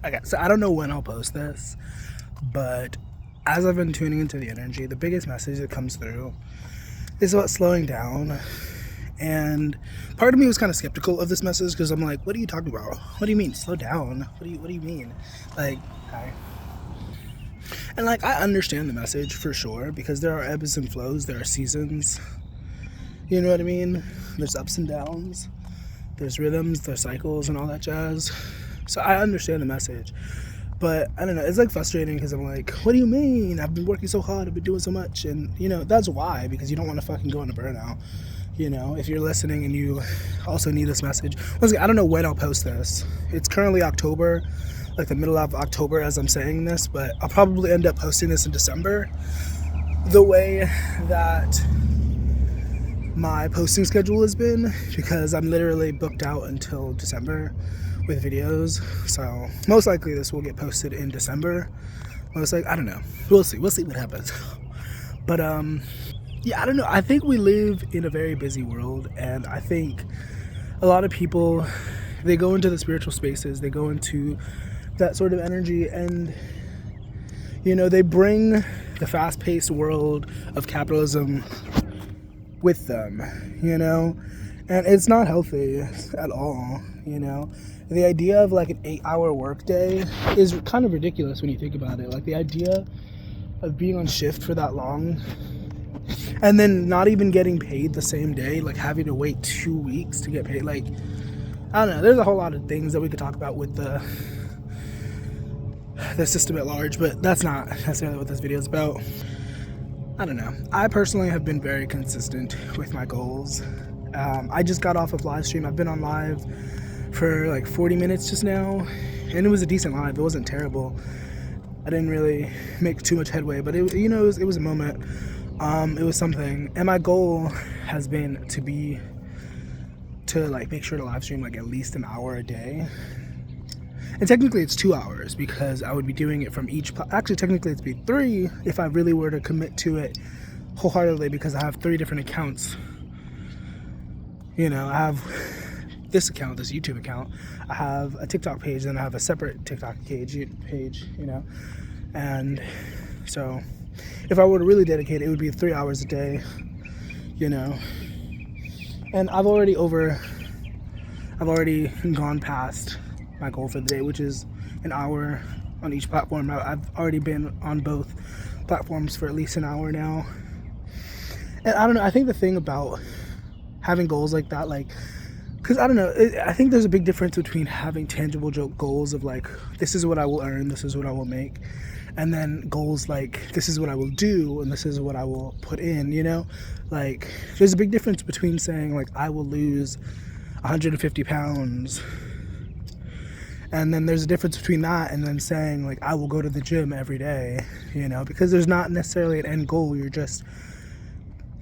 Okay, so I don't know when I'll post this, but as I've been tuning into the energy, the biggest message that comes through is about slowing down. And part of me was kind of skeptical of this message because I'm like, what are you talking about? What do you mean, slow down? What do you mean? Like, hi. And like, I understand the message for sure because there are ebbs and flows, there are seasons. You know what I mean? There's ups and downs, there's rhythms, there's cycles, and all that jazz. So I understand the message. But I don't know, it's like frustrating because I'm like, what do you mean? I've been working so hard, I've been doing so much. And, you know, that's why, because you don't want to fucking go into burnout. You know, if you're listening and you also need this message. Once again, I don't know when I'll post this. It's currently October, like the middle of October as I'm saying this, but I'll probably end up posting this in December. The way that my posting schedule has been, because I'm literally booked out until December with videos. So most likely this will get posted in December. Most like, I don't know. We'll see what happens. But yeah, I don't know. I think we live in a very busy world, and I think a lot of people, they go into the spiritual spaces, they go into that sort of energy, and you know, they bring the fast-paced world of capitalism with them, you know, and it's not healthy at all. You know, the idea of like an 8-hour workday is kind of ridiculous when you think about it. Like the idea of being on shift for that long and then not even getting paid the same day, like having to wait 2 weeks to get paid. Like, I don't know, there's a whole lot of things that we could talk about with the system at large, but that's not necessarily what this video is about. I don't know. I personally have been very consistent with my goals. I just got off of live stream. I've been on live for like 40 minutes just now, and it was a decent live. It wasn't terrible. I didn't really make too much headway, but it, you know, it was a moment. It was something, and my goal has been to like make sure to live stream like at least an hour a day. And technically it's 2 hours because I would be doing it from each, actually technically it'd be 3 if I really were to commit to it wholeheartedly, because I have 3 different accounts. You know, I have this account, this YouTube account, I have a TikTok page, then I have a separate TikTok page, you know, and so if I were to really dedicate it, it would be 3 hours a day, you know, and I've already gone past my goal for the day, which is an hour on each platform. I've already been on both platforms for at least an hour now. And I don't know, I think the thing about having goals like that, like, because I don't know, I think there's a big difference between having tangible goals of like, this is what I will earn, this is what I will make, and then goals like, this is what I will do and this is what I will put in, you know? Like, there's a big difference between saying like, I will lose 150 pounds, and then there's a difference between that and then saying like, I will go to the gym every day, you know, because there's not necessarily an end goal. You're just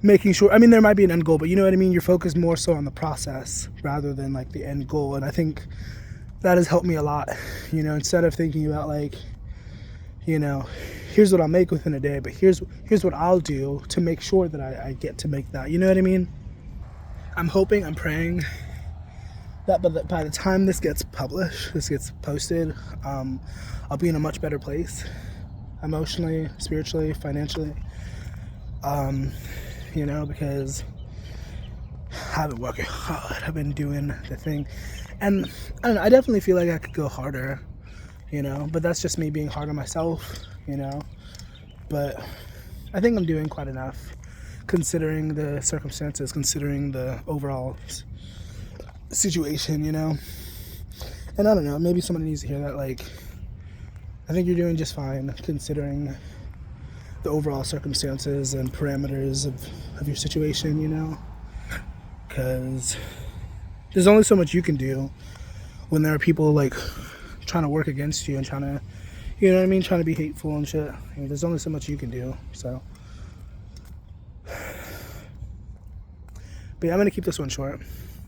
making sure, I mean, there might be an end goal, but you know what I mean? You're focused more so on the process rather than like the end goal. And I think that has helped me a lot, you know, instead of thinking about like, you know, here's what I'll make within a day, but here's what I'll do to make sure that I get to make that, you know what I mean? I'm hoping, I'm praying that by the time this gets published, this gets posted, I'll be in a much better place, emotionally, spiritually, financially, you know, because I've been working hard, I've been doing the thing, and I don't know, I definitely feel like I could go harder, you know, but that's just me being hard on myself, you know, but I think I'm doing quite enough, considering the circumstances, considering the overall situation, you know. And I don't know, maybe somebody needs to hear that, like, I think you're doing just fine considering the overall circumstances and parameters of your situation, you know, because there's only so much you can do when there are people like trying to work against you and trying to, you know what I mean, trying to be hateful and shit. I mean, there's only so much you can do. So but yeah, I'm gonna keep this one short.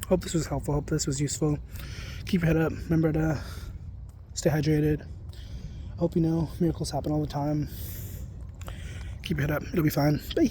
Hope this was helpful. Hope this was useful. Keep your head up. Remember to stay hydrated. Hope you know miracles happen all the time. Keep your head up. It'll be fine. Bye.